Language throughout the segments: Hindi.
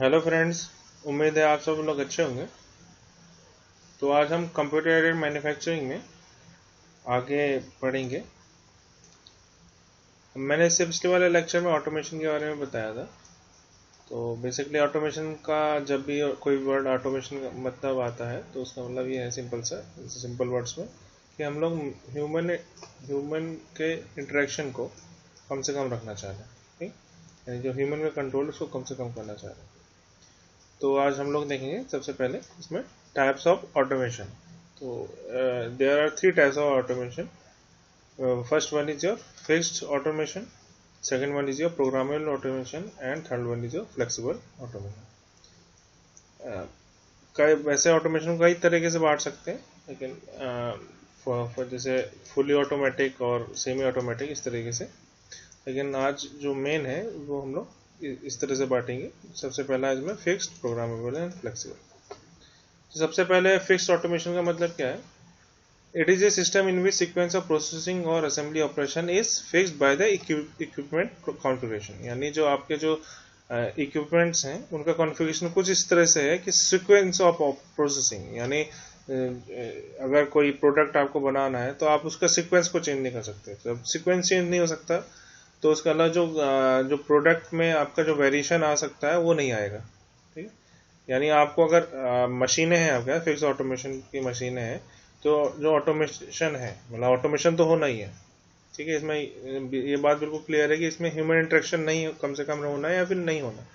Hello friends. उम्मीद है आप सब लोग अच्छे होंगे। तो आज हम कंप्यूटर एडेड मैन्युफैक्चरिंग में आगे बढ़ेंगे। मैंने इससे पिछले वाले लेक्चर में ऑटोमेशन के बारे में बताया था। तो बेसिकली ऑटोमेशन का जब भी कोई वर्ड ऑटोमेशन का मतलब आता है तो उसका मतलब ये है सिंपल वर्ड्स में कि हम लोग ह्यूमन ह्यूमन के इंटरेक्शन को कम से कम रखना चाह रहे हैं। ठीक, यानी जो ह्यूमन में कंट्रोल उसको कम से कम करना चाह रहे हैं। तो आज हम लोग देखेंगे सबसे पहले इसमें टाइप्स ऑफ ऑटोमेशन। तो there are three types of automation. First one is your fixed automation, second one is your programmable automation and third one is your flexible automation. कई वैसे ऑटोमेशन कई तरीके से बांट सकते हैं, लेकिन जैसे फुली ऑटोमेटिक और सेमी ऑटोमेटिक इस तरीके से। लेकिन आज जो मेन है वो हम लोग इस तरह से बांटेंगे। सबसे पहला इसमें फिक्स्ड, प्रोग्रामेबल एंड फ्लेक्सिबल। तो सबसे पहले फिक्स्ड ऑटोमेशन का मतलब क्या है? It is a system in which sequence of processing और assembly operation is fixed by the equipment configuration. यानी जो आपके जो इक्विपमेंट्स हैं उनका कॉन्फ़िगरेशन कुछ इस तरह से है कि सीक्वेंस ऑफ प्रोसेसिंग, यानी अगर कोई प्रोडक्ट आपको बनाना है तो आप उसका सीक्वेंस को चेंज नहीं कर सकते। जब सीक्वेंस चेंज नहीं हो सकता तो उसका अलावा जो प्रोडक्ट में आपका जो वेरिएशन आ सकता है वो नहीं आएगा। ठीक है, यानी आपको अगर मशीनें हैं, आपके फिक्स ऑटोमेशन की मशीनें हैं, तो जो ऑटोमेशन है मतलब ऑटोमेशन तो होना ही है। ठीक है, इसमें ये बात बिल्कुल क्लियर है कि इसमें ह्यूमन इंटरेक्शन नहीं कम से कम होना है या फिर नहीं होना।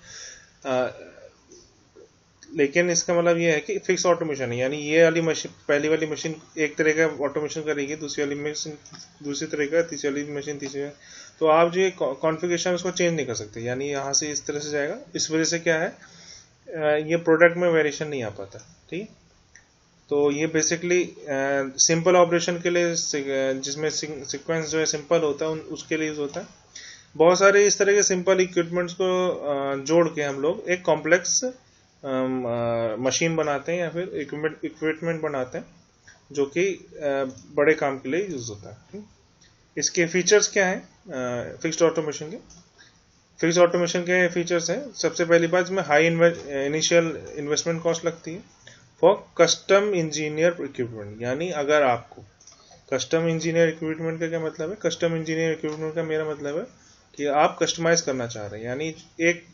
लेकिन इसका मतलब ये है कि फिक्स ऑटोमेशन है, यानी ये वाली मशीन, पहली वाली मशीन एक तरह का ऑटोमेशन करेगी, दूसरी वाली मशीन दूसरी तरह का, तीसरी वाली मशीन तीसरी। तो आप जो ये कॉन्फ़िगरेशन उसको चेंज नहीं कर सकते, यानी यहाँ से इस तरह से जाएगा। इस वजह से क्या है, ये प्रोडक्ट में वेरिएशन नहीं आ पाता। ठीक, तो ये बेसिकली सिंपल ऑपरेशन के लिए, जिसमें सीक्वेंस जो है सिंपल होता है उसके लिए यूज होता है। बहुत सारे इस तरह के सिंपल इक्विपमेंट्स को जोड़ के हम लोग एक कॉम्प्लेक्स मशीन बनाते हैं या फिर इक्विपमेंट बनाते हैं जो कि बड़े काम के लिए यूज होता है। इसके फीचर्स क्या हैं फिक्स्ड ऑटोमेशन के? फिक्स्ड ऑटोमेशन के फीचर्स हैं, सबसे पहली बात इसमें हाई इनिशियल इन्वेस्टमेंट कॉस्ट लगती है फॉर कस्टम इंजीनियर इक्विपमेंट। यानी अगर आपको कस्टम इंजीनियर इक्विपमेंट का क्या मतलब है? कस्टम इंजीनियर इक्विपमेंट का मेरा मतलब है कि आप कस्टमाइज करना चाह रहे हैं, यानी एक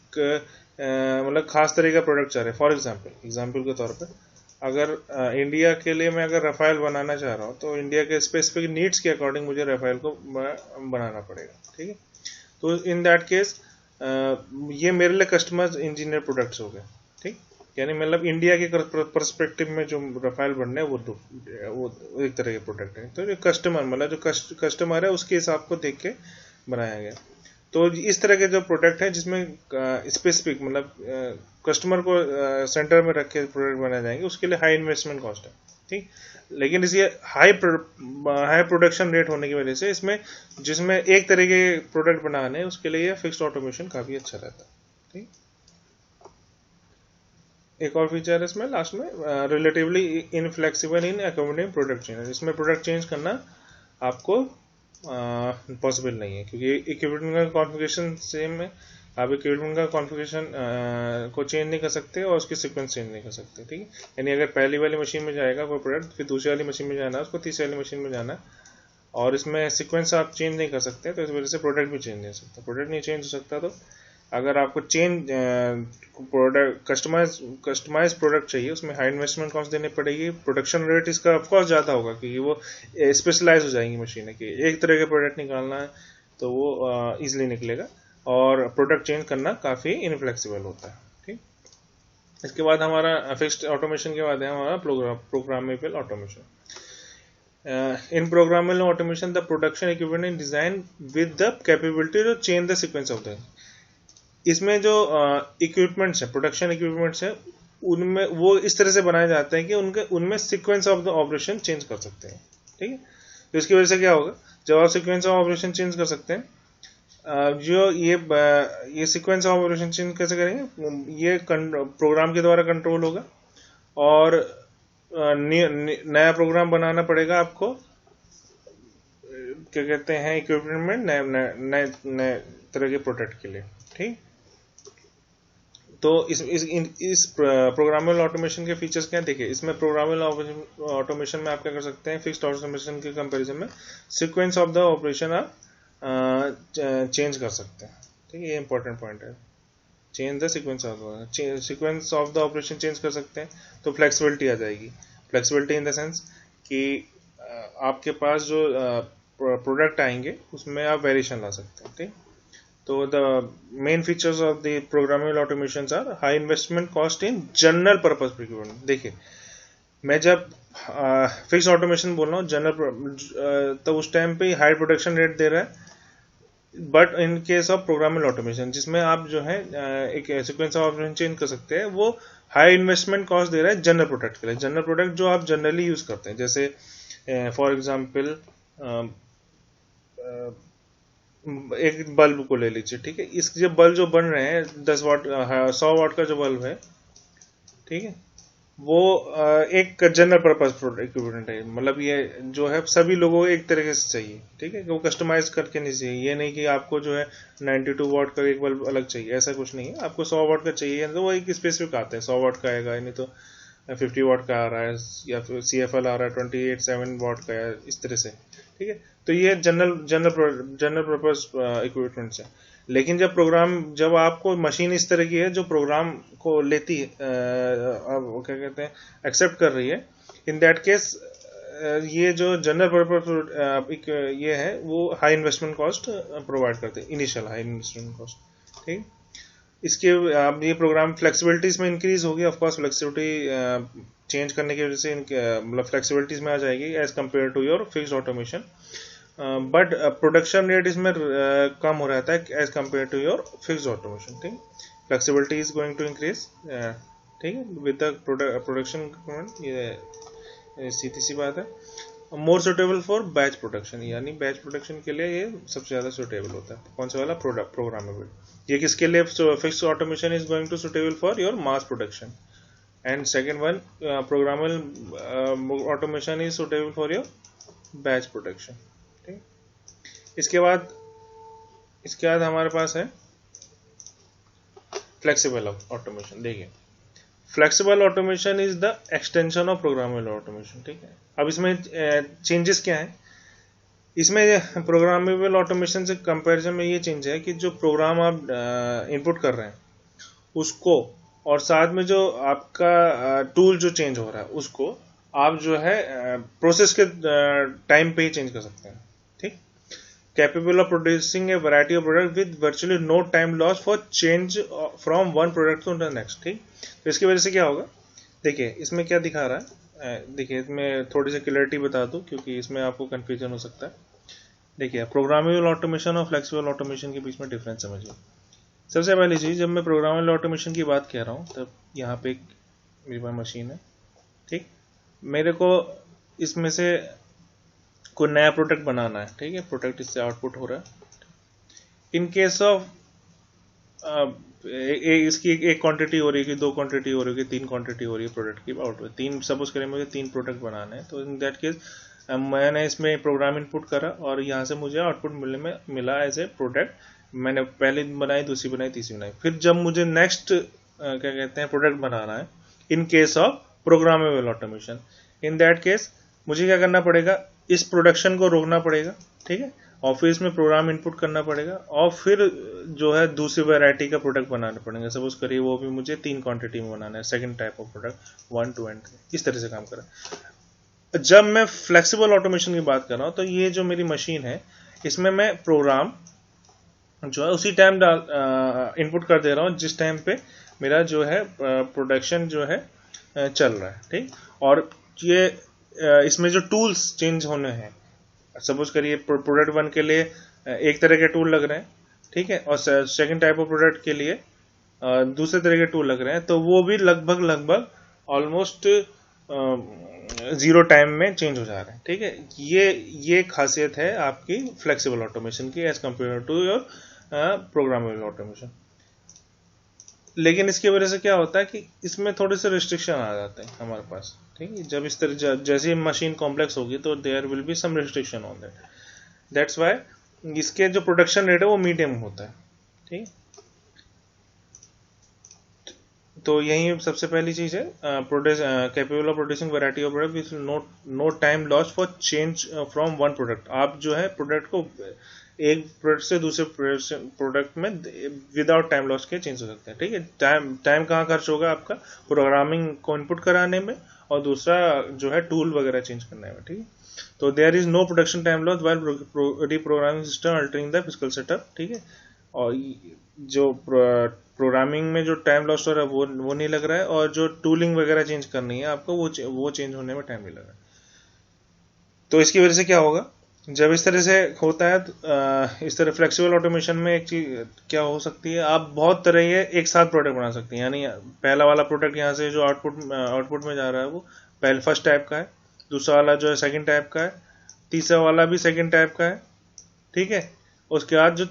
मतलब खास तरह का प्रोडक्ट चाह रहे हैं। फॉर एग्जाम्पल के तौर पर अगर इंडिया के लिए मैं अगर रफाइल बनाना चाह रहा हूँ तो इंडिया के स्पेसिफिक नीड्स के अकॉर्डिंग मुझे रफाइल को बनाना पड़ेगा। ठीक है, तो इन दैट केस ये मेरे लिए कस्टमाइज इंजीनियर प्रोडक्ट्स हो गए। ठीक, यानी मतलब इंडिया के पर्सपेक्टिव में जो रफाइल बनने हैं वो एक तरह के प्रोडक्ट है। तो जो कस्टमर मतलब जो कस्टमर है उसके हिसाब को देख के बनाया गया। तो इस तरह के जो प्रोडक्ट है जिसमें स्पेसिफिक मतलब कस्टमर को सेंटर में रख के प्रोडक्ट बनाए जाएंगे, उसके लिए हाई इन्वेस्टमेंट कॉस्ट है। ठीक, लेकिन इसी हाई प्रोडक्शन रेट होने की वजह से इसमें जिसमें एक तरह के प्रोडक्ट बनाने हैं उसके लिए फिक्स्ड ऑटोमेशन काफी अच्छा रहता है। ठीक, एक और फीचर है इसमें लास्ट में, रिलेटिवली इनफ्लेक्सिबल इन अकोमोडेटिंग प्रोडक्ट चेंज। इसमें प्रोडक्ट चेंज करना आपको पॉसिबल नहीं है, क्योंकि इक्विपमेंट का कॉन्फ़िगरेशन सेम है। आप इक्विपमेंट का कॉन्फ़िगरेशन को चेंज नहीं कर सकते और उसकी सीक्वेंस चेंज नहीं कर सकते। ठीक है, यानी अगर पहली वाली मशीन में जाएगा कोई प्रोडक्ट, फिर दूसरी वाली मशीन में जाना है उसको, तीसरी वाली मशीन में जाना है, और इसमें सीक्वेंस आप चेंज नहीं कर सकते, तो इस वजह से प्रोडक्ट भी चेंज नहीं हो सकता। प्रोडक्ट नहीं चेंज हो सकता तो अगर आपको चेंज प्रोडक्ट कस्टमाइज प्रोडक्ट चाहिए, उसमें हाई इन्वेस्टमेंट कॉस्ट देनी पड़ेगी। प्रोडक्शन रेट इसका ऑफकोर्स ज़्यादा होगा क्योंकि वो स्पेशलाइज हो जाएंगी मशीनें कि एक तरह के प्रोडक्ट निकालना है तो वो ईजिली निकलेगा, और प्रोडक्ट चेंज करना काफ़ी इनफ्लेक्सिबल होता है। ठीक, इसके बाद हमारा फिक्स्ड ऑटोमेशन के बाद है हमारा programmable automation. In programmable automation, the production equipment is designed with the capability to change the sequence of the। इसमें जो इक्विपमेंट्स है, प्रोडक्शन इक्विपमेंट्स है, उनमें वो इस तरह से बनाए जाते हैं कि उनमें sequence of the operation change कर सकते हैं। ठीक है, तो इसकी वजह से क्या होगा, जब आप सीक्वेंस ऑफ ऑपरेशन चेंज कर सकते हैं, जो ये सीक्वेंस ऑफ ऑपरेशन चेंज कैसे करेंगे, ये प्रोग्राम के द्वारा कंट्रोल होगा, और नया प्रोग्राम बनाना पड़ेगा आपको, क्या कहते हैं, इक्विपमेंट नए तरह के प्रोडक्ट के लिए। ठीक, तो इस प्रोग्रामेबल ऑटोमेशन के फीचर्स क्या देखिए, इसमें प्रोग्रामेबल ऑटोमेशन में आप क्या कर सकते हैं, फिक्स्ड ऑटोमेशन के कंपैरिजन में सीक्वेंस ऑफ द ऑपरेशन आप चेंज कर सकते हैं। ठीक है, ये इंपॉर्टेंट पॉइंट है, change the sequence of the operation change कर सकते हैं, तो फ्लेक्सिबिलिटी आ जाएगी। फ्लेक्सिबिलिटी इन द सेंस कि आपके पास जो प्रोडक्ट आएंगे उसमें आप वेरिएशन ला सकते हैं। ठीक, तो the main features of the programmable automation are high investment cost in general purpose procurement. देखिए, मैं जब फिक्स ऑटोमेशन बोल रहा हूँ जनरल, तो उस टाइम पे हाई प्रोडक्शन रेट दे रहा है, but in case of programmable automation जिसमें आप जो है एक सीक्वेंस ऑफ ऑपरेशन चेंज कर सकते हैं, वो हाई इन्वेस्टमेंट कॉस्ट दे रहा है जनरल प्रोडक्ट के लिए। जनरल प्रोडक्ट जो आप जनरली यूज करते हैं, जैसे फॉर एग्जांपल एक बल्ब को ले लीजिए। ठीक है, इस जो बल्ब जो बन रहे हैं 10 वाट 100 वाट का जो बल्ब है, ठीक है, वो एक जनरल पर्पज इक्विपमेंट है। मतलब ये जो है सभी लोगों को एक तरीके से चाहिए। ठीक है, वो कस्टमाइज करके नहीं चाहिए। ये नहीं कि आपको जो है 92 वाट का एक बल्ब अलग चाहिए, ऐसा कुछ नहीं है। आपको 100 वाट का चाहिए तो वो एक स्पेसिफिक आता है, 100 वाट का आएगा, नहीं तो 50 वाट का आ रहा है, या फिर CFL आ रहा है 28-7 वाट का, इस तरह से। ठीक है, तो ये जनरल पर्पज इक्विपमेंट्स है। लेकिन जब आपको मशीन इस तरह की है जो प्रोग्राम को लेती है, क्या कहते हैं, एक्सेप्ट कर रही है, इन दैट केस ये जो जनरल पर्पज ये है वो हाई इन्वेस्टमेंट कॉस्ट प्रोवाइड करते हैं, इनिशियल हाई इन्वेस्टमेंट कॉस्ट। ठीक, इसके अब ये प्रोग्राम फ्लेक्सिबिलिटीज में इंक्रीज होगी। ऑफ कोर्स फ्लेक्सिबिलिटी चेंज करने की वजह से मतलब फ्लेक्सिबिलिटीज में आ जाएगी as compare to your fixed automation, but production rate इसमें कम हो रहता है as compare to your fixed automation. ठीक, flexibility is going to increase. ठीक है, विद द प्रोडक्शन, ये सीधी सी बात है। More suitable for batch production, यानी बैच प्रोडक्शन के लिए ये सबसे ज्यादा सुटेबल होता है। कौन सा वाला प्रोग्रामेबल, ये किसके लिए fix automation is going to suitable for your mass production, and second one programmable automation is suitable for your batch production. ठीक, इसके बाद हमारे पास है फ्लेक्सिबल ऑटोमेशन। देखिए, flexible automation is the extension of programmable automation. ठीक है, अब इसमें चेंजेस क्या है, इसमें प्रोग्रामेबल ऑटोमेशन से कंपैरिजन में ये चेंज है कि जो प्रोग्राम आप इनपुट कर रहे हैं उसको, और साथ में जो आपका टूल जो चेंज हो रहा है उसको आप जो है प्रोसेस के टाइम पे ही चेंज कर सकते हैं। ठीक, capable of producing a variety of product with virtually no time loss for change from one product to the next. ठीक, तो इसकी वजह से क्या होगा, देखिए इसमें क्या दिखा रहा है, देखिए इसमें थोड़ी सी क्लियरिटी बता दूं क्योंकि इसमें आपको कंफ्यूजन हो सकता है। देखिए, प्रोग्रामेबल ऑटोमेशन और फ्लेक्सिबल ऑटोमेशन के बीच में डिफरेंस समझिए। सबसे पहली चीज, जब मैं प्रोग्रामेबल ऑटोमेशन की बात कह रहा हूँ तब यहाँ पे एक मेरी पास मशीन है। ठीक, मेरे को इसमें से कोई नया प्रोडक्ट बनाना है। ठीक है, प्रोडक्ट इससे आउटपुट हो रहा है। इन केस ऑफ इसकी एक क्वांटिटी हो रही है कि 2 क्वांटिटी हो रही है कि 3 क्वांटिटी हो रही है प्रोडक्ट की आउटपुट, 3 सपोज करें मुझे 3 प्रोडक्ट बनाने हैं, तो इन दैट केस मैंने इसमें प्रोग्राम इनपुट करा और यहाँ से मुझे आउटपुट मिला एज ए प्रोडक्ट। मैंने पहले बनाई, दूसरी बनाई, तीसरी बनाई, फिर जब मुझे नेक्स्ट क्या कहते हैं प्रोडक्ट बनाना है इन case of programmable automation, in that case मुझे क्या करना पड़ेगा, इस प्रोडक्शन को रोकना पड़ेगा। ठीक है, और फिर इसमें प्रोग्राम इनपुट करना पड़ेगा और फिर जो है दूसरी वैरायटी का प्रोडक्ट बनाना पड़ेगा। सपोज करिए वो भी मुझे 3 क्वांटिटी में बनाना है, second type of product 1, 2 and 3, इस तरह से काम कर रहा है। जब मैं फ्लेक्सिबल ऑटोमेशन की बात कर रहा हूँ तो ये जो मेरी मशीन है इसमें मैं प्रोग्राम जो है उसी टाइम इनपुट कर दे रहा हूँ जिस टाइम पे मेरा जो है प्रोडक्शन जो है चल रहा है। ठीक, और ये इसमें जो टूल्स चेंज होने हैं, सपोज करिए प्रोडक्ट 1 के लिए एक तरह के टूल लग रहे हैं। ठीक है, और सेकंड टाइप ऑफ प्रोडक्ट के लिए दूसरे तरह के टूल लग रहे हैं, तो वो भी लगभग ऑलमोस्ट 0 टाइम में चेंज हो जा रहे हैं। ठीक है, ये खासियत है आपकी फ्लेक्सिबल ऑटोमेशन की as compare to your programmable automation. लेकिन इसकी वजह से क्या होता है कि इसमें थोड़े से रिस्ट्रिक्शन आ जाते हैं हमारे पास। ठीक है, जब इस तरह जैसी मशीन कॉम्प्लेक्स होगी तो there will be some restriction on that, that's why इसके जो प्रोडक्शन रेट है वो मीडियम होता है। ठीक, तो यही सबसे पहली चीज है, produce capable of producing variety of product with no time loss for change from one product. आप जो है प्रोडक्ट को एक प्रोडक्ट से दूसरे प्रोडक्ट में विदाउट टाइम लॉस के चेंज हो सकते हैं। ठीक है, टाइम कहाँ खर्च होगा आपका, प्रोग्रामिंग को इनपुट कराने में, और दूसरा जो है टूल वगैरह चेंज करने में। ठीक है, तो there is no production time loss while reprogramming system altering the physical setup. ठीक है, और जो प्रोग्रामिंग में जो टाइम लॉस हो रहा है वो नहीं लग रहा है, और जो टूलिंग वगैरह चेंज करनी है आपको वो चेंज होने में टाइम नहीं लग रहा है। तो इसकी वजह से क्या होगा, जब इस तरह से होता है तो इस तरह फ्लेक्सिबल ऑटोमेशन में एक चीज क्या हो सकती है, आप बहुत तरह के एक साथ प्रोडक्ट बना सकते हैं। यानी पहला वाला प्रोडक्ट यहाँ से जो आउटपुट में जा रहा है वो पहले फर्स्ट टाइप का है, दूसरा वाला जो है सेकंड टाइप का है, तीसरा वाला भी सेकंड टाइप का है। ठीक है, उसके बाद जो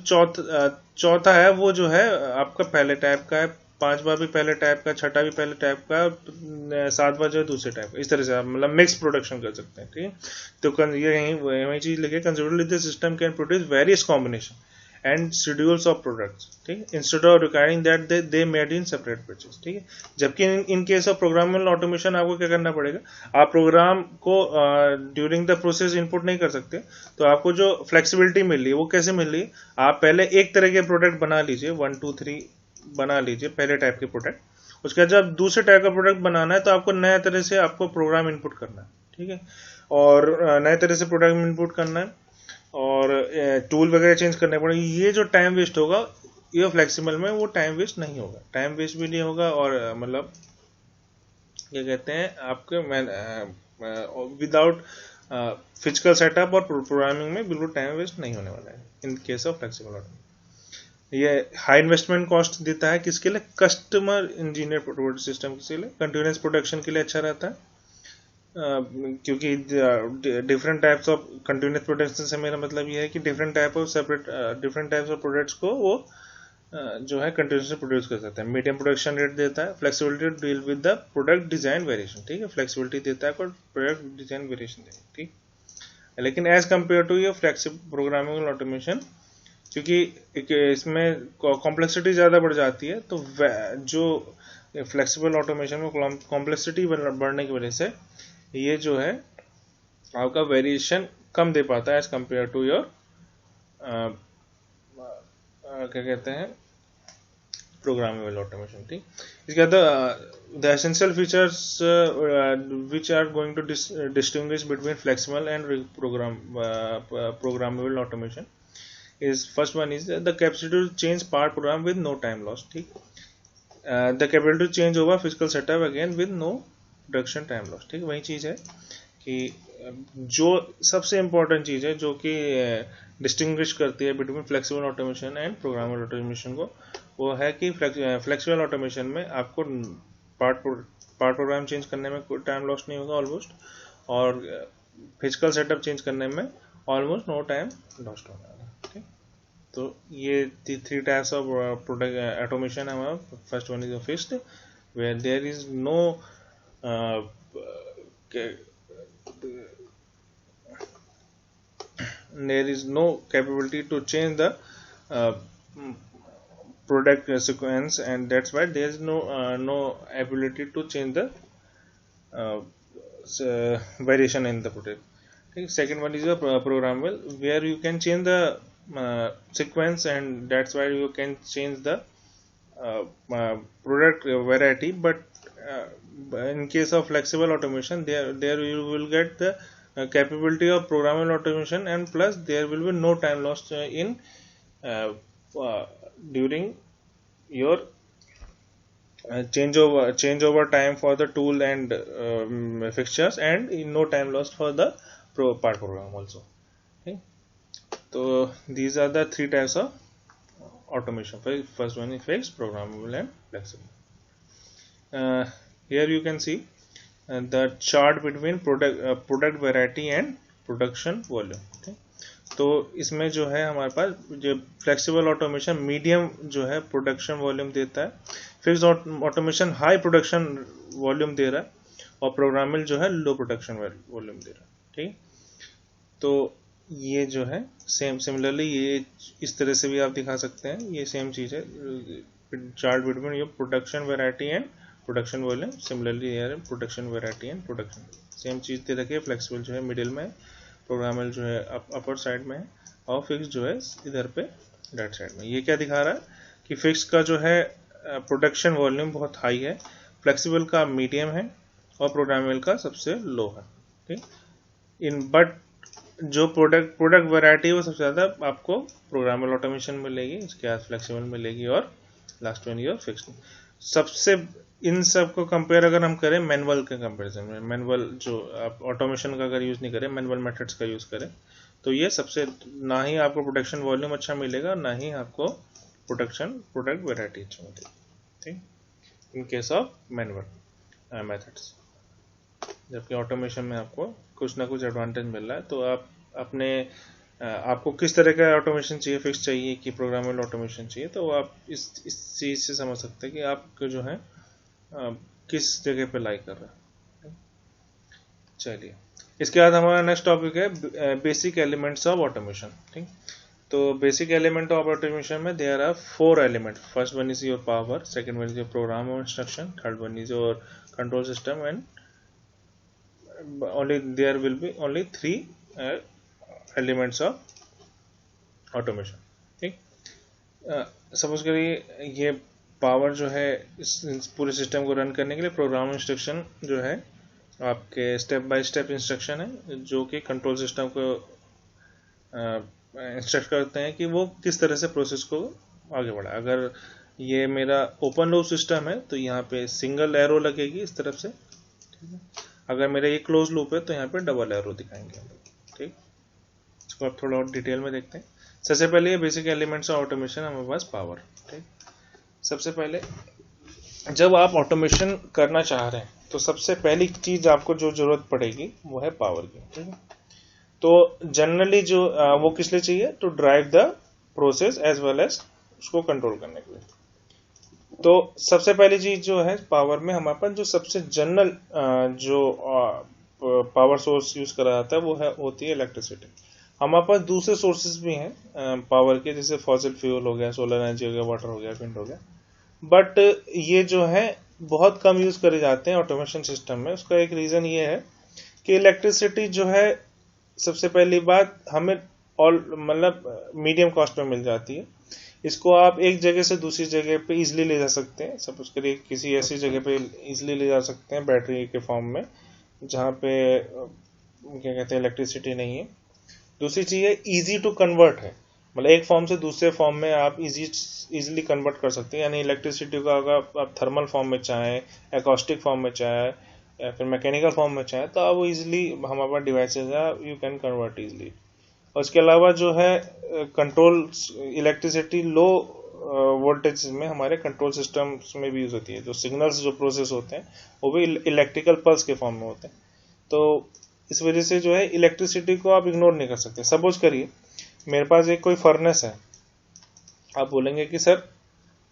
चौथा है वो जो है आपका पहले टाइप का है, पांचवा भी पहले टाइप का, छठा भी पहले टाइप का, सातवां जो है दूसरे टाइप का। इस तरह से आप मतलब मिक्स प्रोडक्शन कर सकते हैं। ठीक है, तो ये यही चीज लिखे, considerably the system can produce various combination and schedules of products. ठीक है, instead of requiring that they made in separate batches. ठीक है, जबकि in case of programmable automation आपको क्या करना पड़ेगा, आप प्रोग्राम को ड्यूरिंग द प्रोसेस इनपुट नहीं कर सकते, तो आपको जो फ्लेक्सिबिलिटी मिल रही है वो कैसे मिल रही है, आप पहले एक तरह के प्रोडक्ट बना लीजिए, 1 2 3 बना लीजिए पहले टाइप के प्रोडक्ट, उसके बाद जब दूसरे टाइप का प्रोडक्ट बनाना है तो आपको नया तरह से आपको प्रोग्राम इनपुट करना है। ठीक है, और नए तरह से प्रोडक्ट इनपुट करना है, और टूल वगैरह चेंज करने पड़ेंगे। ये जो टाइम वेस्ट होगा ये फ्लेक्सिबल में वो टाइम वेस्ट नहीं होगा, टाइम वेस्ट भी नहीं होगा, और मतलब क्या कहते हैं आपके विदाउट फिजिकल सेटअप और प्रोग्रामिंग में बिल्कुल टाइम वेस्ट नहीं होने वाला है इन केस ऑफ फ्लेक्सिबल ऑटोमेशन। ये हाई इन्वेस्टमेंट कॉस्ट देता है किसके लिए, कस्टमर इंजीनियर प्रोडक्ट सिस्टम के लिए, कंटिन्यूस प्रोडक्शन के लिए अच्छा रहता है, क्योंकि different types of continuous production से मेरा मतलब ये है कि डिफरेंट टाइप्स ऑफ प्रोडक्ट्स को वो जो है कंटिन्यूसली प्रोड्यूस कर सकते हैं। मीडियम प्रोडक्शन रेट देता है, flexibility to deal with the product design variation. ठीक है, फ्लेक्सिबिलिटी देता है प्रोडक्ट डिजाइन वेरिएशन देता है। ठीक, लेकिन as compare to your flexible programming automation, क्योंकि इसमें कॉम्प्लेक्सिटी ज़्यादा बढ़ जाती है, तो जो फ्लेक्सिबल ऑटोमेशन में कॉम्प्लेक्सिटी बढ़ने की वजह से ये जो है आपका वेरिएशन कम दे पाता है एज कम्पेयर टू योर क्या कहते हैं प्रोग्रामेबल ऑटोमेशन। ठीक, इसके बाद the essential features which are going to distinguish between flexible and programmable automation is first one is the capacity to change part program with no time loss. ठीक, the capability to change over physical setup again with no production time loss. ठीक, वही चीज है कि जो सबसे इम्पोर्टेंट चीज है जो कि डिस्टिंग्विश करती है between flexible automation and programmable automation को, वो है कि फ्लेक्सिबल ऑटोमेशन में आपको पार्ट प्रोग्राम चेंज करने में कोई टाइम लॉस नहीं होगा ऑलमोस्ट, और फिजिकल सेटअप चेंज करने में ऑलमोस्ट नो टाइम लॉस्ट होगा। तो ये 3 टाइप्स ऑफ प्रोडक्ट ऑटोमेशन है हमारा। First one is fixed where there is no capability to change the product sequence, and that's why there is no ability to change the variation in the product. Okay. Second one is a programmable, where you can change the sequence, and that's why you can change the product variety, but in case of flexible automation, there you will get the capability of programmable automation, and plus there will be no time loss in during your changeover time for the tool and fixtures, and no time lost for the part program also. Okay. So these are the 3 types of automation. First one is fixed, programmable, and flexible. Here you can see the chart between product variety and production volume. Okay. तो इसमें जो है हमारे पास जो फ्लेक्सिबल ऑटोमेशन मीडियम जो है प्रोडक्शन वॉल्यूम देता है, fixed automation high production volume दे रहा है, और प्रोग्रामेबल जो है लो प्रोडक्शन वॉल्यूम दे रहा है। ठीक, तो ये जो है सिमिलरली ये इस तरह से भी आप दिखा सकते हैं, ये सेम चीज है, chart between your production variety and production volume, similarly here production variety and production, same चीज़ दे रखी है। फ्लेक्सिबल जो है मिडिल में, प्रोग्रामेबल जो है अपर साइड में है, और फिक्स जो है इधर पे राइट साइड में। ये क्या दिखा रहा है कि फिक्स का जो है प्रोडक्शन वॉल्यूम बहुत हाई है, फ्लेक्सिबल का मीडियम है, और प्रोग्रामेबल का सबसे लो है। ठीक, इन बट जो प्रोडक्ट वैरायटी है वो सबसे ज़्यादा आपको प्रोग्रामेबल ऑटोमेशन मिलेगी, इसके बाद फ्लेक्सिबल मिलेगी, और लास्ट वन ईयर फिक्स। सबसे इन सब को कंपेयर अगर हम करें मैनुअल के कंपेरिजन में, मैनुअल जो आप ऑटोमेशन का अगर यूज़ नहीं करें, मैनुअल मेथड्स का यूज़ करें, तो ये सबसे ना ही आपको प्रोडक्शन वॉल्यूम अच्छा मिलेगा, ना ही आपको प्रोडक्ट वैरायटी अच्छी मिलेगी। ठीक, इन केस ऑफ मैनुअल मेथड्स, जबकि ऑटोमेशन में आपको कुछ ना कुछ एडवांटेज मिल रहा है। तो आप अपने आपको किस तरह का ऑटोमेशन चाहिए, फिक्स चाहिए कि प्रोग्रामेबल ऑटोमेशन चाहिए, तो आप इस चीज़ से समझ सकते हैं कि आपको जो है किस जगह पे लाई कर रहा है। चलिए, इसके बाद हमारा नेक्स्ट टॉपिक है बेसिक एलिमेंट्स ऑफ ऑटोमेशन। ठीक, तो बेसिक एलिमेंट ऑफ ऑटोमेशन में there are 4 element. First one is your power, second one is your program और instruction, third one is your control system, and only there will be only 3 elements of automation। ठीक, सपोज करिए ये पावर जो है इस पूरे सिस्टम को रन करने के लिए, प्रोग्राम इंस्ट्रक्शन जो है आपके स्टेप बाय स्टेप इंस्ट्रक्शन है जो कि कंट्रोल सिस्टम को इंस्ट्रक्ट करते हैं कि वो किस तरह से प्रोसेस को आगे बढ़ाए। अगर ये मेरा ओपन लूप सिस्टम है तो यहाँ पे सिंगल एरो लगेगी इस तरफ से। ठीक है, अगर मेरा ये क्लोज लूप है तो यहाँ पे डबल एरो दिखाएंगे। ठीक, इसको आप थोड़ा और डिटेल में देखते हैं। सबसे पहले ये बेसिक एलिमेंट्स ऑफ ऑटोमेशन, हमारे पास पावर। ठीक, सबसे पहले जब आप ऑटोमेशन करना चाह रहे हैं तो सबसे पहली चीज आपको जो जरूरत पड़ेगी वो है पावर की। ठीक है, तो जनरली जो वो किस लिए चाहिए, to drive the process as well as उसको कंट्रोल करने के लिए। तो सबसे पहली चीज जो है पावर में हमारे पास जो सबसे जनरल जो पावर सोर्स यूज करा जाता है वो होती है इलेक्ट्रिसिटी। हमारे पास दूसरे सोर्सेज भी हैं पावर के, जैसे फॉसिल फ्यूल हो गया, सोलर एनर्जी हो गया, वाटर हो गया, विंड हो गया, बट ये जो है बहुत कम यूज करे जाते हैं ऑटोमेशन सिस्टम में। उसका एक रीजन ये है कि इलेक्ट्रिसिटी जो है सबसे पहली बात हमें मतलब मीडियम कॉस्ट में मिल जाती है। इसको आप एक जगह से दूसरी जगह पे इजिली ले जा सकते हैं। सपोज करिए किसी ऐसी जगह पे इजिली ले जा सकते हैं बैटरी के फॉर्म में जहाँ पे क्या कहते हैं इलेक्ट्रिसिटी नहीं है। दूसरी चीज है इजी टू कन्वर्ट है, मतलब एक फॉर्म से दूसरे फॉर्म में आप इजीली कन्वर्ट कर सकते हैं। यानी इलेक्ट्रिसिटी को अगर आप थर्मल फॉर्म में चाहें, एकॉस्टिक फॉर्म में चाहें, या फिर मैकेनिकल फॉर्म में चाहें, तो आप वो इजीली हमारे पास डिवाइसेज है, यू कैन कन्वर्ट इजीली। और उसके अलावा जो है कंट्रोल इलेक्ट्रिसिटी लो वोल्टेज में हमारे कंट्रोल सिस्टम्स में भी यूज होती है। जो सिग्नल्स जो प्रोसेस होते हैं वो भी इलेक्ट्रिकल पल्स के फॉर्म में होते हैं। तो इस वजह से जो है इलेक्ट्रिसिटी को आप इग्नोर नहीं कर सकते। सपोज करिए मेरे पास एक कोई फर्नेस है, आप बोलेंगे कि सर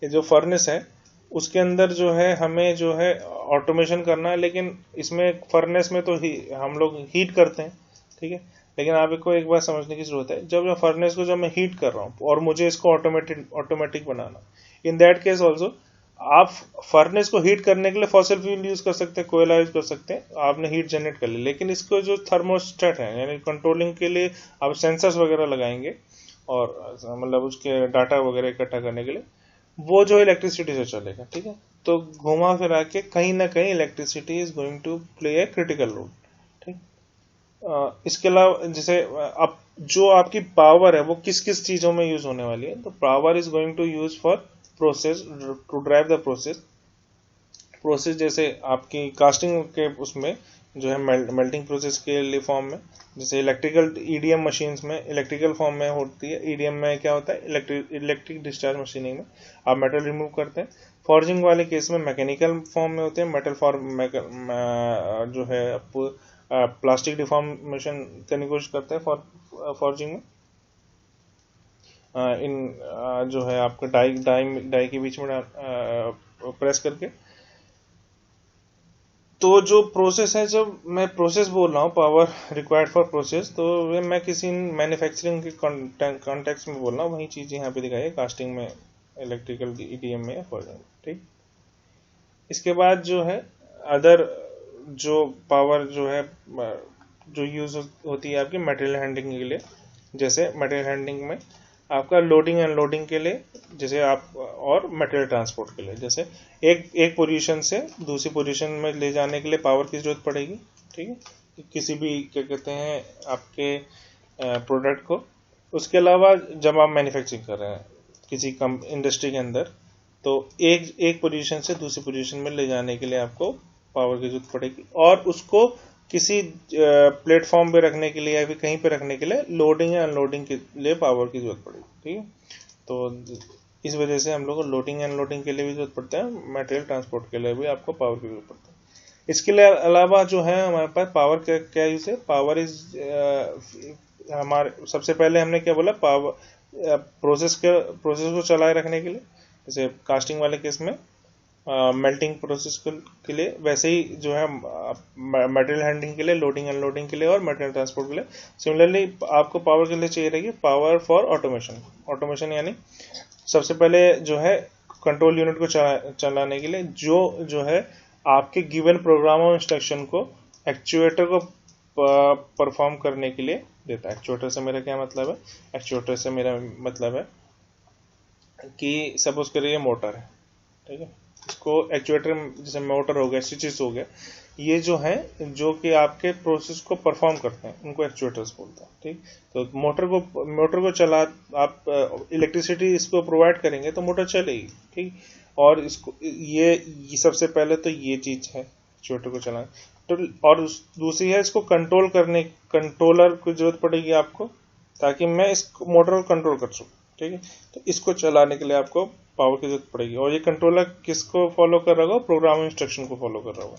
ये जो फर्नेस है उसके अंदर जो है हमें जो है ऑटोमेशन करना है, लेकिन इसमें फर्नेस में तो हम लोग हीट करते हैं। ठीक है, लेकिन आपको एक बात समझने की जरूरत है, जब फर्नेस को जब मैं हीट कर रहा हूँ और मुझे इसको automatic banana, in that case also आप फर्नेस को हीट करने के लिए फॉसिल फ्यूल यूज कर सकते हैं, कोयला यूज कर सकते हैं, आपने हीट जनरेट कर ली। लेकिन इसको जो थर्मोस्टेट है यानी कंट्रोलिंग के लिए आप सेंसर्स वगैरह लगाएंगे और मतलब उसके डाटा वगैरह इकट्ठा करने के लिए, वो जो इलेक्ट्रिसिटी से चलेगा। ठीक है, तो घुमा फिरा के कहीं ना कहीं electricity is going to play a critical role. ठीक, इसके अलावा जैसे अब जो आपकी पावर है वो किस किस चीजों में यूज होने वाली है, तो power is going to use for process, to drive the process जैसे आपकी कास्टिंग के उसमें जो है मेल्टिंग प्रोसेस के लिए फॉर्म में, जैसे इलेक्ट्रिकल ईडीएम मशीन्स में इलेक्ट्रिकल फॉर्म में होती है। ईडीएम में क्या होता है, इलेक्ट्रिक डिस्चार्ज मशीनिंग में आप मेटल रिमूव करते हैं। फॉर्जिंग वाले केस में मैकेनिकल फॉर्म में होते हैं, मेटल फॉर्म जो है प्लास्टिक डिफॉर्मेशन करने की कोशिश करते हैं फॉर्जिंग में। इन जो है आपका डाई के बीच में प्रेस करके। तो जो प्रोसेस है, जब मैं प्रोसेस बोल रहा हूँ पावर रिक्वायर्ड फॉर प्रोसेस, तो मैं किसी मैन्युफैक्चरिंग के कॉन्टेक्स्ट में बोल रहा हूँ, वही चीज यहाँ पे दिखाई है कास्टिंग में, इलेक्ट्रिकल ईडीएम में या फॉर्जिंग। ठीक, इसके बाद जो है अदर जो पावर जो है जो यूज होती है आपकी मटेरियल हैंडलिंग के लिए, जैसे मटेरियल हैंडलिंग में आपका लोडिंग अनलोडिंग के लिए, जैसे आप और मटेरियल ट्रांसपोर्ट के लिए, जैसे एक पोजीशन से दूसरी पोजीशन में ले जाने के लिए पावर की जरूरत पड़ेगी, ठीक है, किसी भी क्या कहते हैं आपके प्रोडक्ट को। उसके अलावा जब आप मैन्युफैक्चरिंग कर रहे हैं किसी कम इंडस्ट्री के अंदर, तो एक पोजीशन से दूसरी पोजीशन में ले जाने के लिए आपको पावर की जरूरत पड़ेगी, और उसको किसी प्लेटफॉर्म पे रखने के लिए या फिर कहीं पे रखने के लिए लोडिंग या अनलोडिंग के लिए पावर की जरूरत पड़ेगी, ठीक है। तो इस वजह से हम लोग को लोडिंग अनलोडिंग के लिए भी जरूरत पड़ता है, मटेरियल ट्रांसपोर्ट के लिए भी आपको पावर की जरूरत पड़ती है। इसके लिए अलावा जो है हमारे पास पावर का क्या यूज है, पावर इज हमारे सबसे पहले हमने क्या बोला, पावर प्रोसेस को चलाए रखने के लिए, जैसे कास्टिंग वाले केस में मेल्टिंग प्रोसेस के लिए, वैसे ही जो है मटेरियल हैंडलिंग के लिए, लोडिंग अनलोडिंग के लिए और मटेरियल ट्रांसपोर्ट के लिए। सिमिलरली आपको पावर के लिए चाहिए रहेगी पावर फॉर ऑटोमेशन। ऑटोमेशन यानी सबसे पहले जो है कंट्रोल यूनिट को चलाने के लिए जो है आपके गिवन प्रोग्राम और इंस्ट्रक्शन को एक्चुएटर को परफॉर्म करने के लिए देता है। एक्चुएटर से मेरा क्या मतलब है, एक्चुएटर से मेरा मतलब है कि सपोज करिए मोटर है, ठीक है, इसको एक्चुएटर जैसे मोटर हो गया, स्विचेस हो गया, ये जो है जो कि आपके प्रोसेस को परफॉर्म करते हैं उनको एक्चुएटर्स बोलते हैं, ठीक। तो मोटर को चला आप इलेक्ट्रिसिटी इसको प्रोवाइड करेंगे तो मोटर चलेगी, ठीक। और इसको ये सबसे पहले तो ये चीज है एक्चुएटर को चलाना। तो और दूसरी है इसको कंट्रोल करने, कंट्रोलर की जरूरत पड़ेगी आपको, ताकि मैं इस मोटर को कंट्रोल कर सकूं, ठीक है। तो इसको चलाने के लिए आपको पावर की जरूरत पड़ेगी, और ये कंट्रोलर किसको फॉलो कर रहा होगा, प्रोग्राम इंस्ट्रक्शन को फॉलो कर रहा होगा।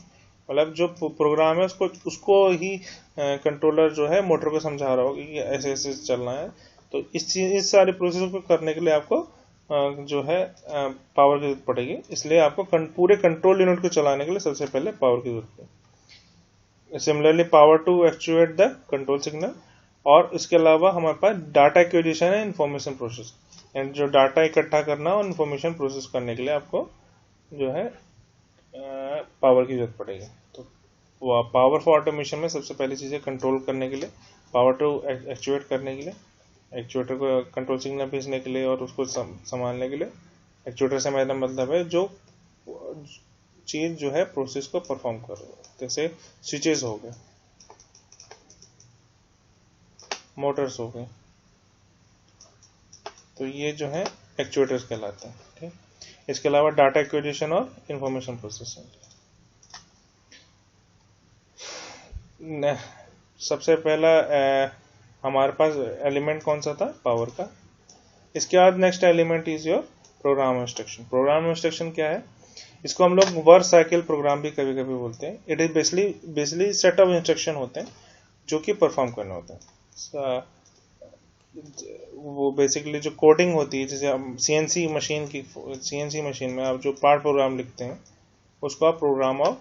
मतलब जो प्रोग्राम है उसको ही कंट्रोलर जो है मोटर को समझा रहा होगा कि ऐसे ऐसे चलना है। तो इस सारे प्रोसेस को करने के लिए आपको जो है पावर की जरूरत पड़ेगी। इसलिए आपको पूरे कंट्रोल यूनिट को चलाने के लिए सबसे पहले पावर की जरूरत है। Similarly power to actuate the control signal, और इसके अलावा हमारे पास डाटा एक्विजिशन है, इंफॉर्मेशन प्रोसेस, एंड जो डाटा इकट्ठा करना और इंफॉर्मेशन प्रोसेस करने के लिए आपको जो है पावर की जरूरत पड़ेगी। तो पावर फॉर ऑटोमेशन में सबसे पहली चीज है कंट्रोल करने के लिए, पावर टू एक्चुएट करने के लिए, एक्चुएटर को कंट्रोल सिग्नल भेजने के लिए और उसको संभालने के लिए। एक्चुएटर से मेरा मतलब है जो चीज जो है प्रोसेस को परफॉर्म कर रही है, जैसे स्विचेस हो गए, मोटर्स हो गए, तो ये जो है एक्चुएटर्स कहलाते हैं, ठीक। इसके अलावा डाटा एक्विजिशन और इंफॉर्मेशन प्रोसेसिंग। सबसे पहला हमारे पास एलिमेंट कौन सा था, पावर का। इसके बाद next element is your programme instruction. Programme instruction क्या है, इसको हम लोग वर्क साइकिल प्रोग्राम भी कभी कभी बोलते हैं। It is basically set of instruction होते हैं जो कि परफॉर्म करने होते हैं। वो बेसिकली जो कोडिंग होती है, जैसे सीएनसी मशीन में आप जो पार्ट प्रोग्राम लिखते हैं उसको आप प्रोग्राम ऑफ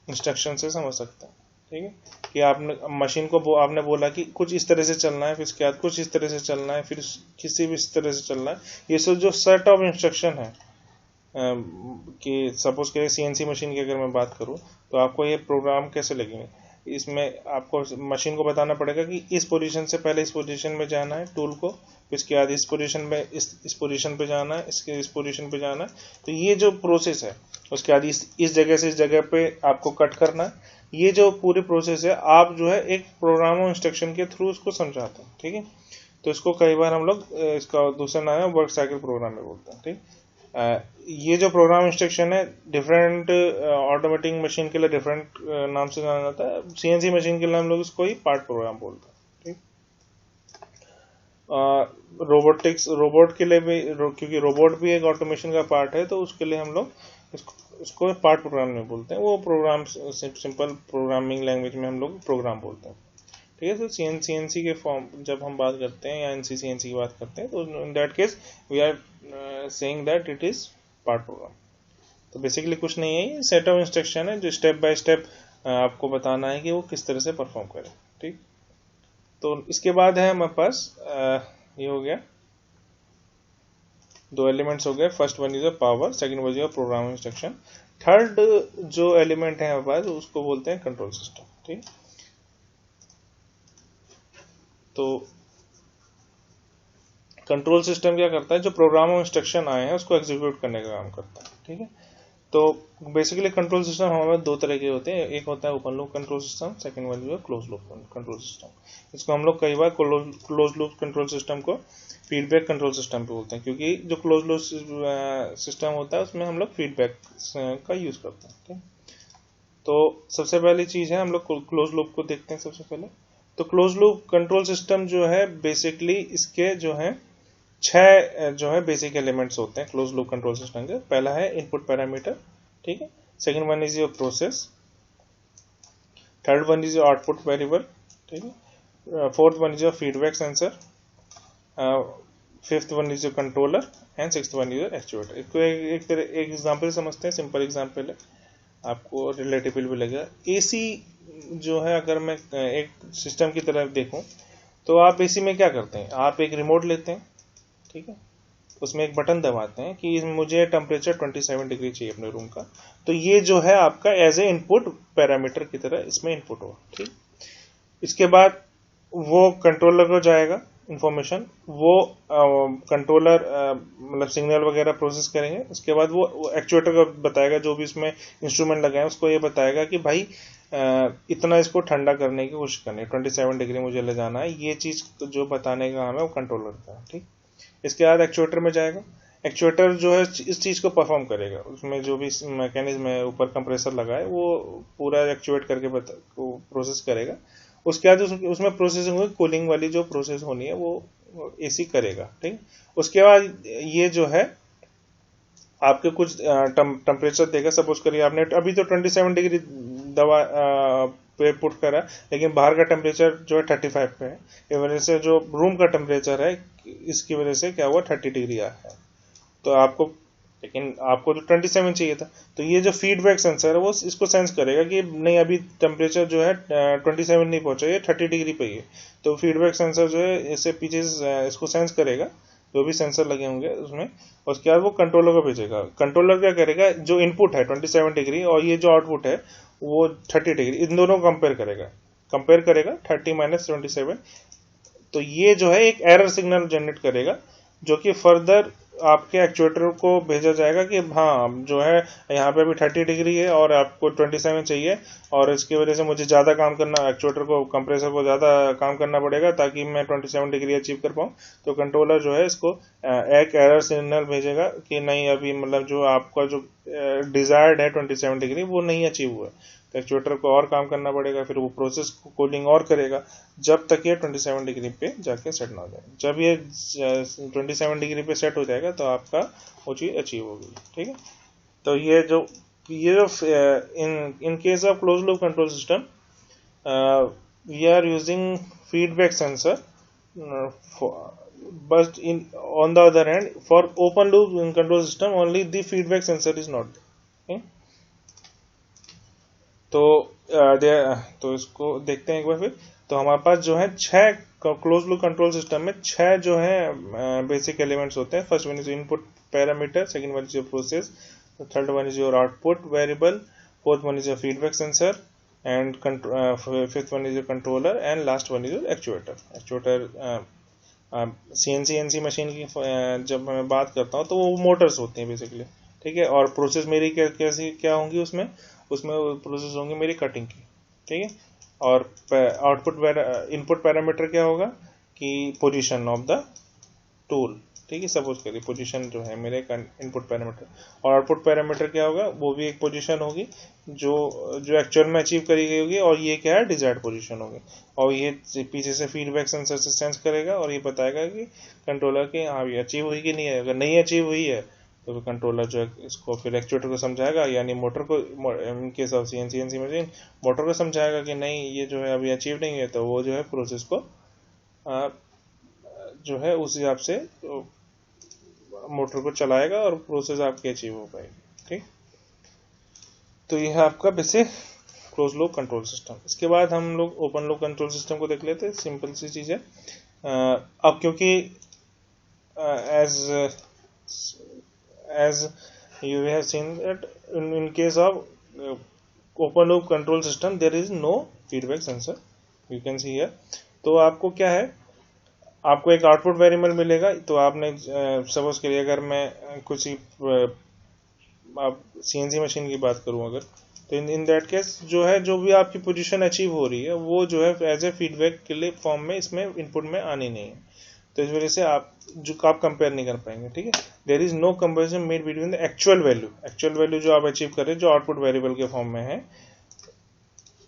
इंस्ट्रक्शन से समझ सकते हैं, ठीक है। कि आपने मशीन को आपने बोला कि कुछ इस तरह से चलना है, फिर इसके बाद कुछ इस तरह से चलना है, फिर किसी भी इस तरह से चलना है। ये सब जो सेट ऑफ इंस्ट्रक्शन है, कि सपोज करिए सीएनसी मशीन की अगर मैं बात करूं, तो आपको ये प्रोग्राम कैसे लगेंगे, इसमें आपको मशीन को बताना पड़ेगा कि इस पोजीशन से पहले इस पोजीशन में जाना है टूल को, फिर इसके बाद इस पोजीशन में इस पोजीशन पे जाना है, इसके इस पोजीशन पे जाना है। तो ये जो प्रोसेस है, उसके बाद इस जगह से इस जगह पे आपको कट करना है। ये जो पूरी प्रोसेस है आप जो है एक प्रोग्राम और इंस्ट्रक्शन के थ्रू उसको समझाते हैं, ठीक है। तो इसको कई बार हम लोग इसका दूसरा नाम है वर्क साइकिल प्रोग्राम में बोलते हैं, ठीक। ये जो प्रोग्राम इंस्ट्रक्शन है डिफरेंट ऑटोमेटिक मशीन के लिए डिफरेंट नाम से जाना जाता है। सीएनसी मशीन के लिए हम लोग इसको ही पार्ट प्रोग्राम बोलते हैं, ठीक। रोबोट के लिए भी, क्योंकि रोबोट भी एक ऑटोमेशन का पार्ट है, तो उसके लिए हम लोग इसको पार्ट प्रोग्राम में बोलते हैं। वो प्रोग्राम सिंपल प्रोग्रामिंग लैंग्वेज में हम लोग प्रोग्राम बोलते हैं, ठीक है। तो सीएनसी के फॉर्म जब हम बात करते हैं या एनसीसीएनसी की बात करते हैं, तो in that case we are saying that it is part program. तो बेसिकली कुछ नहीं है, ये सेट ऑफ इंस्ट्रक्शन है जो स्टेप बाय स्टेप आपको बताना है कि वो किस तरह से परफॉर्म करे, ठीक। तो इसके बाद है हमारे पास ये हो गया दो एलिमेंट्स हो गए, first one is a power, second one is a programming instruction, third जो एलिमेंट है हमारे पास उसको बोलते हैं कंट्रोल सिस्टम। ठीक, तो कंट्रोल सिस्टम क्या करता है, जो प्रोग्राम और इंस्ट्रक्शन आए हैं उसको एग्जीक्यूट करने का काम करता है। ठीक है, तो बेसिकली कंट्रोल सिस्टम हमारे दो तरह के होते हैं, एक होता है open loop control system, second one जो है क्लोज लूप कंट्रोल सिस्टम। इसको हम लोग कई बार क्लोज लूप कंट्रोल सिस्टम को फीडबैक कंट्रोल सिस्टम पे बोलते हैं, क्योंकि जो क्लोज लूप सिस्टम होता है उसमें हम लोग फीडबैक का यूज करते हैं। ठीक, तो सबसे पहली चीज है हम लोग क्लोज लूप को देखते हैं सबसे पहले। तो क्लोज लूप कंट्रोल सिस्टम जो है बेसिकली इसके जो है छह जो है बेसिक एलिमेंट्स होते हैं क्लोज लूप कंट्रोल सिस्टम के। पहला है इनपुट पैरामीटर, ठीक है, second one is your process, third one is your output variable, ठीक है, fourth one is your feedback sensor, fifth one is your controller and sixth one is your actuator. इसको एक एग्जांपल समझते हैं, सिंपल एग्जांपल है, आपको रिलेटेबल भी लगेगा। एसी जो है अगर मैं एक सिस्टम की तरफ देखूं तो आप एसी में क्या करते हैं, आप एक रिमोट लेते हैं, ठीक है, उसमें एक बटन दबाते हैं कि मुझे टेम्परेचर 27 डिग्री चाहिए अपने रूम का, तो ये जो है आपका एज ए इनपुट पैरामीटर की तरह इसमें इनपुट होगा। ठीक, इसके बाद वो कंट्रोलर को जाएगा इंफॉर्मेशन, वो कंट्रोलर मतलब सिग्नल वगैरह प्रोसेस करेंगे, उसके बाद वो एक्चुएटर को बताएगा, जो भी इसमें इंस्ट्रूमेंट लगे हैं उसको ये बताएगा कि भाई इतना इसको ठंडा करने की कोशिश करनी है, 27 डिग्री मुझे ले जाना है, ये चीज जो बताने का काम है वो कंट्रोलर का है। ठीक, इसके बाद एक्चुएटर में जाएगा, एक्चुएटर जो है इस चीज को परफॉर्म करेगा, उसमें जो भी मैकेनिज्म है ऊपर कंप्रेसर लगा है वो पूरा एक्चुएट करके प्रोसेस करेगा। उसके बाद उसमें प्रोसेसिंग होगी, कूलिंग वाली जो प्रोसेस होनी है वो एसी करेगा। ठीक, उसके बाद ये जो है आपके कुछ टेम्परेचर देगा, सपोज करिए आपने अभी तो 27 डिग्री दवा पे पुट करा, लेकिन बाहर का टेम्परेचर जो है 35 पे है, इस वजह से जो रूम का टेम्परेचर है इसकी वजह से क्या हुआ 30 डिग्री आया है, तो आपको, लेकिन आपको तो 27 चाहिए था, तो ये जो फीडबैक सेंसर है वो इसको सेंस करेगा कि नहीं अभी टेम्परेचर जो है 27 नहीं पहुंचा, ये 30 डिग्री पे ही है, तो फीडबैक सेंसर जो है इससे पीछे इसको सेंस करेगा, जो भी सेंसर लगे होंगे उसमें, उसके बाद वो कंट्रोलर को भेजेगा। कंट्रोलर क्या करेगा, जो इनपुट है 27 डिग्री और ये जो आउटपुट है वो 30 डिग्री, इन दोनों को कंपेयर करेगा 30 माइनस 27, तो ये जो है एक एरर सिग्नल जनरेट करेगा, जो कि फर्दर आपके एक्चुएटर को भेजा जाएगा कि हाँ जो है यहाँ पे अभी 30 डिग्री है और आपको 27 चाहिए, और इसकी वजह से मुझे ज़्यादा काम करना, एक्चुएटर को कंप्रेसर को ज़्यादा काम करना पड़ेगा ताकि मैं 27 डिग्री अचीव कर पाऊँ। तो कंट्रोलर जो है इसको एक एरर सिग्नल भेजेगा कि नहीं अभी मतलब जो आपका जो डिजायर्ड है 27 डिग्री वो नहीं अचीव हुआ, तो एक्चुएटर को और काम करना पड़ेगा, फिर वो प्रोसेस को कूलिंग और करेगा जब तक ये 27 डिग्री पे जाके सेट ना हो जाए। जब ये 27 डिग्री पे सेट हो जाएगा तो आपका वो चीज अचीव होगी। ठीक है, तो ये जो in case of close loop control system we are using feedback sensor, but on the other hand for open loop control system only the feedback sensor is not there. तो इसको देखते हैं एक बार फिर। तो हमारे पास जो है छह क्लोज लूप कंट्रोल सिस्टम में छह जो है बेसिक एलिमेंट्स होते हैं। First one is input parameter, second one is your process, third one is your output variable, fourth one is your feedback sensor and fifth one is your controller and last one is your actuator. CNC machine की जब मैं बात करता हूँ तो वो मोटर्स होती हैं बेसिकली। ठीक है, और प्रोसेस मेरी कैसी क्या होंगी, उसमें प्रोसेस होंगी मेरी कटिंग की। ठीक है, और आउटपुट इनपुट पैरामीटर क्या होगा कि पोजीशन ऑफ द टूल। ठीक है, सपोज करिए पोजीशन जो है मेरे इनपुट पैरामीटर, और आउटपुट पैरामीटर क्या होगा, वो भी एक पोजीशन होगी जो एक्चुअल में अचीव करी गई होगी, और ये क्या है डिजायर्ड पोजीशन होगी, और ये पीछे से फीडबैक सेंसर से सेंस करेगा और ये बताएगा कि कंट्रोलर के हाँ ये अचीव हुई कि नहीं है। अगर नहीं अचीव हुई है तो कंट्रोलर जो है इसको फिर एक्चुएटर को समझाएगा, यानी मोटर को, इन case of CNC machine motor को समझाएगा कि नहीं ये जो है अभी अचीव नहीं है, तो वो जो है प्रोसेस को जो है उस हिसाब से मोटर को चलाएगा और प्रोसेस आपकी अचीव हो पाएगी। ठीक, तो यह है आपका basic close loop control system. इसके बाद हम लोग ओपन लूप कंट्रोल सिस्टम को देख लेते हैं। सिंपल सी चीज है। अब क्योंकि as as you have seen that in case of open loop control system there is no feedback sensor, you can see here. तो आपको क्या है, आपको एक आउटपुट वेरिएबल मिलेगा. तो आपने सपोज करिए अगर मैं कुछ आप सीएनसी मशीन की बात करूं अगर, तो इन दैट केस जो है, जो भी आपकी पोजीशन अचीव हो रही है वो जो है एज ए फीडबैक के लिए फॉर्म में इसमें इनपुट में आनी नहीं है. तो इस वजह से आप कंपेयर नहीं कर पाएंगे. ठीक है, there is no comparison made between the actual value जो आप अचीव कर रहे हैं, जो आउटपुट वेरिएबल के फॉर्म में है,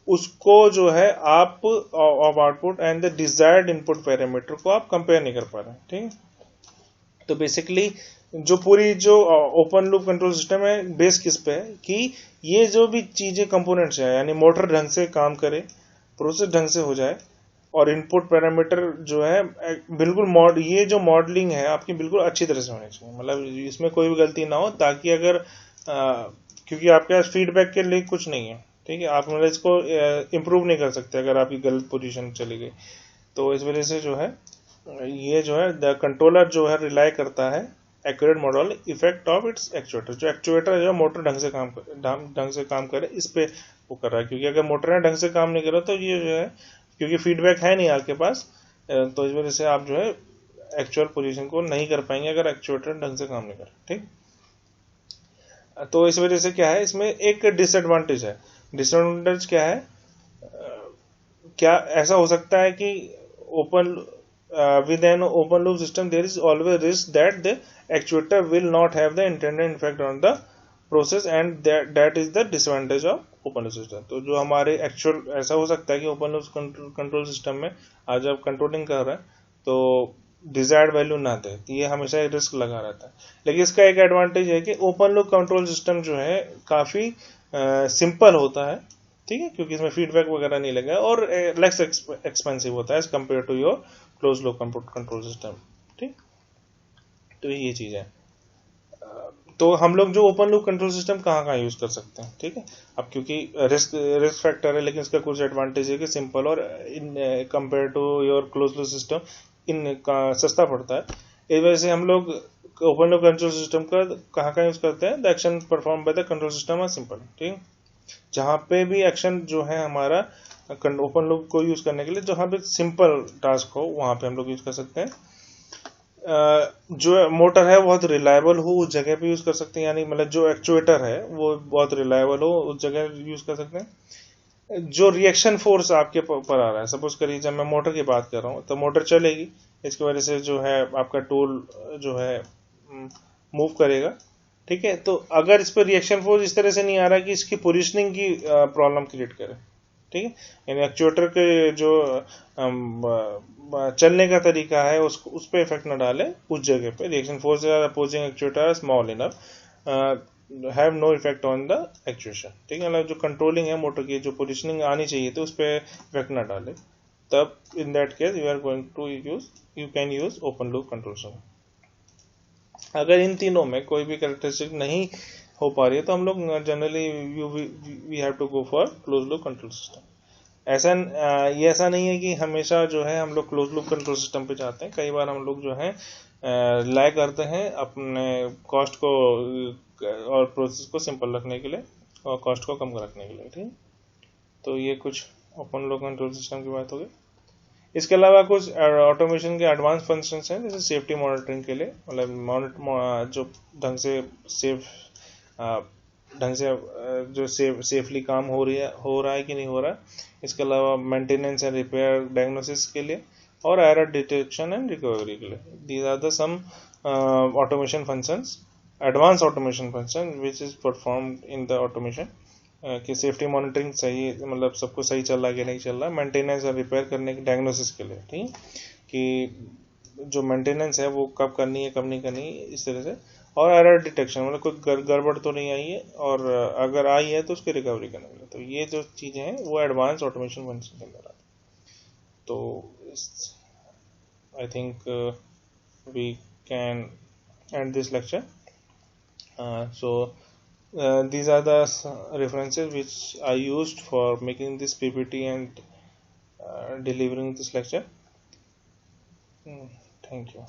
उसको जो है आप of output and the desired input parameter को आप कंपेयर नहीं कर पा रहे हैं. ठीक है, तो बेसिकली जो पूरी जो ओपन लूप कंट्रोल सिस्टम है बेस किस पे है कि ये जो भी चीजें कंपोनेंट्स है, यानी मोटर ढंग से काम करे, प्रोसेस ढंग से हो जाए, और इनपुट पैरामीटर जो है बिल्कुल ये जो मॉडलिंग है आपकी बिल्कुल अच्छी तरह से होनी चाहिए, मतलब इसमें कोई भी गलती ना हो, ताकि अगर क्योंकि आपके पास फीडबैक के लिए कुछ नहीं है. ठीक है, आप मतलब इसको इम्प्रूव नहीं कर सकते अगर आपकी गलत पोजीशन चली गई. तो इस वजह से जो है ये जो है द कंट्रोलर जो है रिलाई करता है accurate model effect of its actuator. जो एक्चुएटर है जो मोटर ढंग से काम करे, इस पे वो कर रहा है. क्योंकि अगर मोटर ढंग से काम नहीं कर रहा तो ये जो है, क्योंकि फीडबैक है नहीं आपके पास, तो इस वजह से आप जो है एक्चुअल पोजीशन को नहीं कर पाएंगे अगर एक्चुएटर ढंग से काम नहीं करे. ठीक, तो इस वजह से क्या है, इसमें एक डिसएडवांटेज है. डिसएडवांटेज क्या है, क्या ऐसा हो सकता है कि open with an open loop system there is always risk that the actuator will not have the intended effect on the process, and that is the disadvantage of open loop system. तो जो हमारे एक्चुअल ऐसा हो सकता है कि ओपन लूप कंट्रोल सिस्टम में आज आप कंट्रोलिंग कर रहे हैं तो डिजायर्ड वैल्यू ना दे, तो ये हमेशा एक रिस्क लगा रहता है. लेकिन इसका एक एडवांटेज है कि ओपन लूप कंट्रोल सिस्टम जो है काफी सिंपल होता है. ठीक है, क्योंकि इसमें फीडबैक वगैरह नहीं लगा और लेस एक्सपेंसिव होता है as compare to your close loop control system. ठीक, तो ये चीज है. तो हम लोग जो ओपन लूप कंट्रोल सिस्टम कहाँ यूज कर सकते हैं. ठीक है, अब क्योंकि रिस्क फैक्टर है, लेकिन इसका कुछ एडवांटेज है कि सिंपल और in compare to your close loop system इन सस्ता पड़ता है. इस वजह से हम लोग ओपन लूप कंट्रोल सिस्टम का कहाँ यूज करते हैं, the action perform by the control system are simple. ठीक, जहां पे भी एक्शन जो है हमारा ओपन लूप को यूज करने के लिए जहां पे सिंपल टास्क हो वहां पे हम लोग यूज कर सकते हैं. जो मोटर है बहुत रिलायबल हो उस जगह पे यूज कर सकते हैं, यानी मतलब जो एक्चुएटर है वो बहुत रिलायबल हो उस जगह यूज कर सकते हैं. जो रिएक्शन फोर्स आपके पर आ रहा है, सपोज करिए जब मैं मोटर की बात कर रहा हूँ तो मोटर चलेगी, इसकी वजह से जो है आपका टूल जो है मूव करेगा. ठीक है, तो अगर इस पर रिएक्शन फोर्स इस तरह से नहीं आ रहा कि इसकी पोजिशनिंग की प्रॉब्लम क्रिएट करे. ठीक है, यानी एक्चुएटर के जो चलने का तरीका है उसको उस पर इफेक्ट न डाले, उस जगह पे reaction force opposing actuator small enough have no effect on the actuation. ठीक है, मतलब जो कंट्रोलिंग है मोटर की जो पोजिशनिंग आनी चाहिए तो उस पर इफेक्ट न डाले, तब in that case you are going to you can use open loop control system. अगर इन तीनों में कोई भी कैरेक्टरिस्टिक नहीं हो पा रही है तो हम लोग generally we have to go for close loop control system. ऐसा नहीं है कि हमेशा जो है हम लोग क्लोज लूप कंट्रोल सिस्टम पे जाते हैं. कई बार हम लोग जो है लाइक करते हैं अपने कॉस्ट को और प्रोसेस को सिंपल रखने के लिए और कॉस्ट को कम रखने के लिए. ठीक, तो ये कुछ ओपन लूप कंट्रोल सिस्टम की बात होगी. इसके अलावा कुछ ऑटोमेशन के एडवांस फंक्शंस हैं, जैसे सेफ्टी मॉनिटरिंग के लिए, मतलब जो ढंग से जो सेफली काम हो रहा है कि नहीं हो रहा है. इसके अलावा मेंटेनेंस एंड रिपेयर डायग्नोसिस के लिए और एरर डिटेक्शन एंड रिकवरी के लिए. These are the some automation functions, advance automation function which is performed in the automation. कि सेफ्टी मॉनिटरिंग सही, मतलब सबको सही चल रहा है कि नहीं चल रहा है, मेंटेनेंस और रिपेयर करने की डायग्नोसिस के लिए. ठीक, कि जो मेंटेनेंस है वो कब करनी है कब नहीं करनी है, इस तरह से. और एरर डिटेक्शन, मतलब कोई गड़बड़ तो नहीं आई है, और अगर आई है तो उसकी रिकवरी करने के लिए. तो ये जो चीजें हैं वो एडवांस ऑटोमेशन फंक्शन के अंदर आती है. तो I think we can end this lecture. So these are the references which I used for making this PPT and delivering this lecture. Thank you.